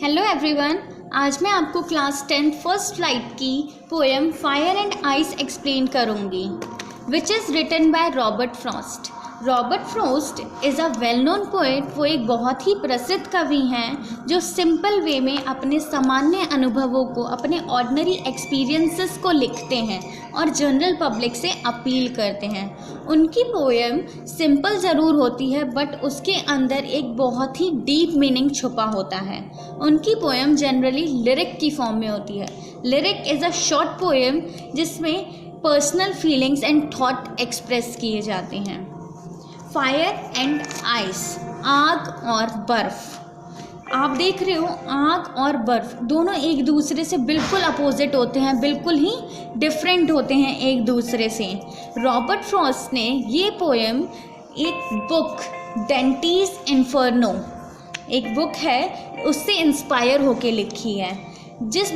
Hello everyone, आज मैं आपको क्लास 10 फर्स्ट फ्लाइट की poem fire and ice explain करूंगी, which is written by Robert Frost. Robert Frost is a well known poet. वो एक बहुत ही प्रसिद्ध कवि हैं जो सिंपल वे में अपने सामान्य अनुभवों को, अपने ऑर्डिनरी एक्सपीरियंसेस को लिखते हैं और जनरल पब्लिक से अपील करते हैं। उनकी पोएम सिंपल ज़रूर होती है बट उसके अंदर एक बहुत ही डीप मीनिंग छुपा होता है। उनकी पोएम जनरली लिरिक की फॉर्म में होती है। Lyric is a short poem जिसमें personal feelings and thought express किए जाते हैं। फायर एंड आइस, आग और बर्फ़। आप देख रहे हो, आग और बर्फ़ दोनों एक दूसरे से बिल्कुल अपोजिट होते हैं, बिल्कुल ही डिफरेंट होते हैं एक दूसरे से। रॉबर्ट फ्रॉस्ट ने ये पोएम एक बुक डेंटीज़ इन्फर्नो, एक बुक है, उससे इंस्पायर होके लिखी है। उस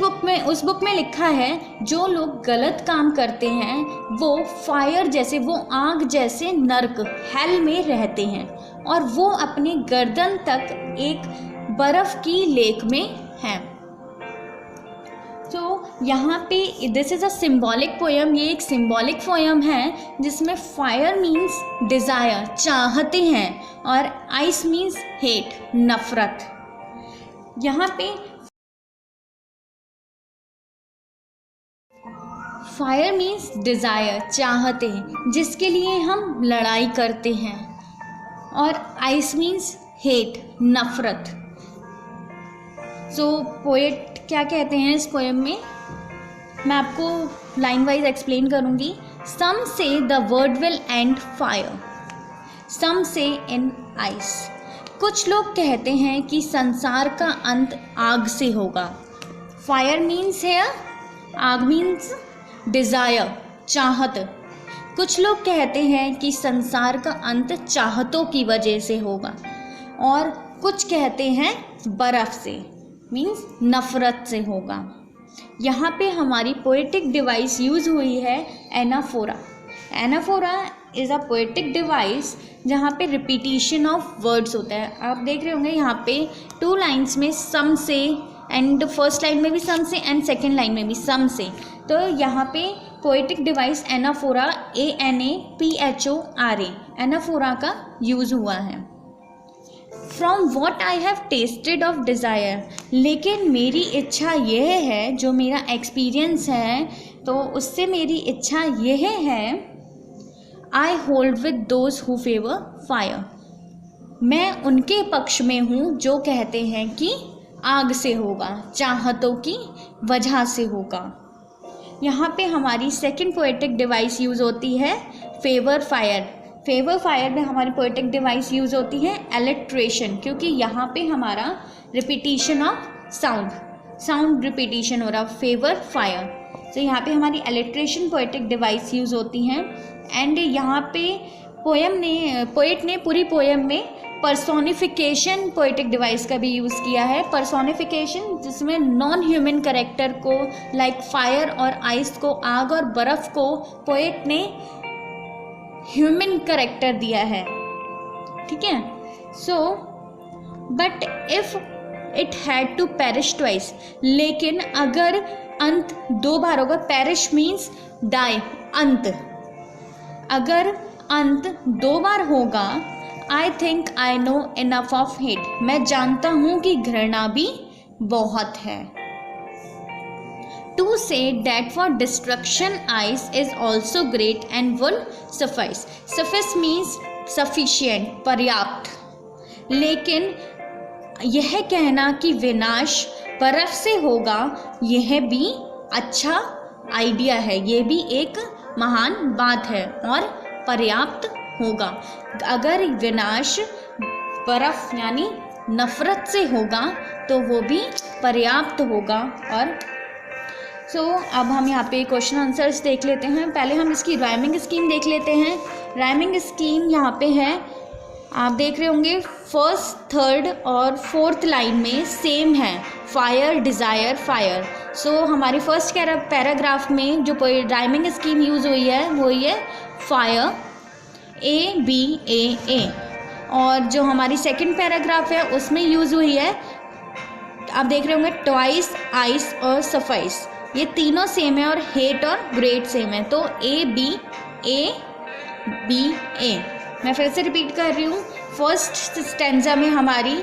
बुक में लिखा है जो लोग गलत काम करते हैं वो फायर जैसे, वो आग जैसे नर्क हेल में रहते हैं और वो अपने गर्दन तक एक बर्फ़ की लेक में हैं। तो यहाँ पे this is a symbolic poem. ये एक सिम्बॉलिक पोएम है जिसमें फायर मीन्स डिज़ायर, चाहते हैं, और आइस मीन्स हेट, नफ़रत। यहाँ पे फायर मीन्स डिज़ायर, चाहते हैं, जिसके लिए हम लड़ाई करते हैं, और आइस मीन्स हेट, नफ़रत। सो पोएट क्या कहते हैं इस पोएम में, मैं आपको लाइन वाइज एक्सप्लेन करूँगी। Some say the world will end fire, some say in ice. कुछ लोग कहते हैं कि संसार का अंत आग से होगा। फायर मीन्स है, आग मीन्स डिज़ायर, चाहत। कुछ लोग कहते हैं कि संसार का अंत चाहतों की वजह से होगा, और कुछ कहते हैं बर्फ़ से, मीन्स नफ़रत से होगा। यहाँ पे हमारी पोएटिक डिवाइस यूज़ हुई है anaphora. Anaphora is a poetic device जहाँ पे रिपीटिशन ऑफ वर्ड्स होता है। आप देख रहे होंगे यहाँ पे 2 लाइन्स में सम से, एंड फर्स्ट लाइन में भी सम से एंड सेकेंड लाइन में भी सम से। तो यहाँ पे poetic device anaphora, ANAPHORA, anaphora का यूज़ हुआ है। From what I have tested of desire, लेकिन मेरी इच्छा यह है, जो मेरा एक्सपीरियंस है तो उससे मेरी इच्छा यह है, I hold with those who favour fire, मैं उनके पक्ष में हूँ जो कहते हैं कि आग से होगा, चाहतों की वजह से होगा। यहाँ पे हमारी सेकंड पोएटिक डिवाइस यूज़ होती है फेवर फायर। फेवर फायर में हमारी पोएटिक डिवाइस यूज़ होती है एलिट्रेशन, क्योंकि यहाँ पे हमारा रिपीटिशन ऑफ साउंड रिपीटिशन हो रहा, फेवर फायर। तो यहाँ पे हमारी एलिट्रेशन पोएटिक डिवाइस यूज़ होती हैं। एंड यहाँ पे पोएट ने पूरी पोएम में पर्सोनिफिकेशन पोएटिक डिवाइस का भी यूज़ किया है। पर्सोनिफिकेशन जिसमें नॉन ह्यूमन कैरेक्टर को, लाइक फायर और आइस को, आग और बर्फ़ को, पोएट ने ह्यूमन कैरेक्टर दिया है। ठीक है। So but if it had to perish twice, लेकिन अगर अंत 2 बार होगा, पेरिश मीन्स डाई, अंत, अगर अंत 2 बार होगा, I think I know enough of hate, मैं जानता हूँ कि घृणा भी बहुत है। To say that for destruction ice is also great and will suffice, suffice means sufficient, पर्याप्त। लेकिन यह कहना कि विनाश बर्फ से होगा, यह भी अच्छा आइडिया है, ये भी एक महान बात है, और पर्याप्त होगा। अगर विनाश बर्फ यानी नफ़रत से होगा तो वो भी पर्याप्त होगा। और अब हम यहाँ पे क्वेश्चन आंसर्स देख लेते हैं। पहले हम इसकी राइमिंग स्कीम देख लेते हैं। राइमिंग स्कीम यहाँ पे है, आप देख रहे होंगे, फर्स्ट, थर्ड और फोर्थ लाइन में सेम है, फायर, डिज़ायर, फायर। हमारी फर्स्ट पैराग्राफ में जो राइमिंग स्कीम यूज़ हुई है वो ये फायर, ABAA, और जो हमारी सेकंड पैराग्राफ है उसमें यूज़ हुई है आप देख रहे होंगे ट्वाइस, आइस और सफाइस, ये तीनों सेम है, और हेट और ग्रेट सेम है। तो ए बी ए। मैं फिर से रिपीट कर रही हूँ, फर्स्ट स्टेंजा में हमारी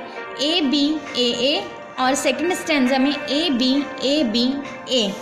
ए बी ए और सेकंड स्टेंजा में ए बी ए।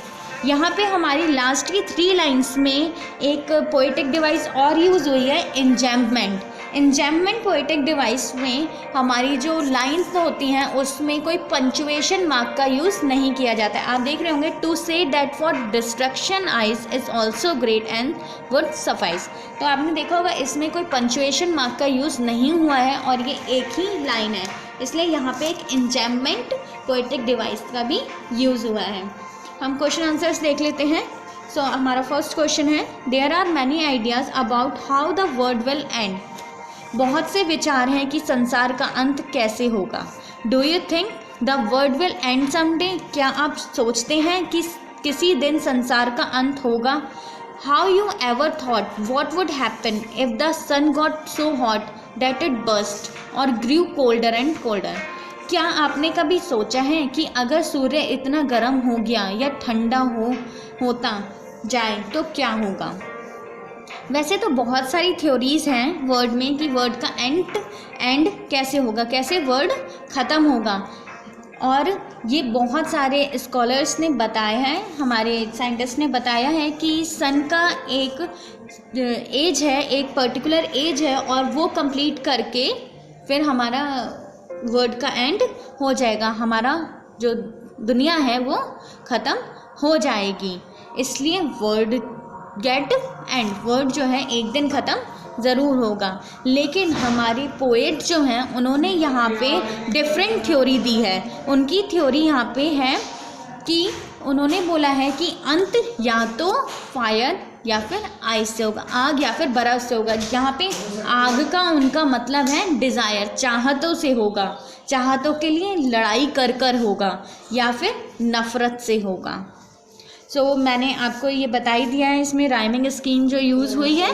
यहाँ पे हमारी लास्ट की 3 लाइन्स में एक पोएटिक डिवाइस और यूज़ हुई है, इंजैम्पमेंट। इंजैम्पमेंट पोएटिक डिवाइस में हमारी जो लाइन्स होती हैं उसमें कोई पंचुएशन मार्क का यूज़ नहीं किया जाता है। आप देख रहे होंगे, to say that for destruction ice is also great and would suffice. तो आपने देखा होगा इसमें कोई पंचुएशन मार्क का यूज़ नहीं हुआ है और ये एक ही लाइन है, इसलिए यहाँ पे एक इंजैम्पमेंट पोएटिक डिवाइस का भी यूज़ हुआ है। हम क्वेश्चन आंसर्स देख लेते हैं। सो हमारा फर्स्ट क्वेश्चन है, there are many ideas about how the world will end. बहुत से विचार हैं कि संसार का अंत कैसे होगा। Do you think the world will and someday. क्या आप सोचते हैं कि किसी दिन संसार का अंत होगा। How you ever thought what would happen if the sun got so hot that it burst और ग्रू कोल्डर एंड कोल्डर। क्या आपने कभी सोचा है कि अगर सूर्य इतना गर्म हो गया या ठंडा होता जाए तो क्या होगा। वैसे तो बहुत सारी थ्योरीज़ हैं वर्ड में कि वर्ड का एंड कैसे होगा, कैसे वर्ड ख़त्म होगा, और ये बहुत सारे स्कॉलर्स ने बताया है, हमारे साइंटिस्ट ने बताया है कि सन का एक एज है, एक पर्टिकुलर एज है, और वो कंप्लीट करके फिर हमारा वर्ड का एंड हो जाएगा, हमारा जो दुनिया है वो ख़त्म हो जाएगी। इसलिए वर्ड गेट एंड, वर्ड जो है एक दिन ख़त्म ज़रूर होगा। लेकिन हमारे पोएट जो हैं उन्होंने यहाँ पे डिफरेंट थ्योरी दी है। उनकी थ्योरी यहाँ पे है कि उन्होंने बोला है कि अंत या तो फायर या फिर आइस से होगा, आग या फिर बर्फ़ से होगा। यहाँ पे आग का उनका मतलब है डिज़ायर, चाहतों से होगा, चाहतों के लिए लड़ाई कर होगा, या फिर नफ़रत से होगा। सो मैंने आपको ये बता ही दिया है, इसमें राइमिंग स्कीम जो यूज़ हुई है।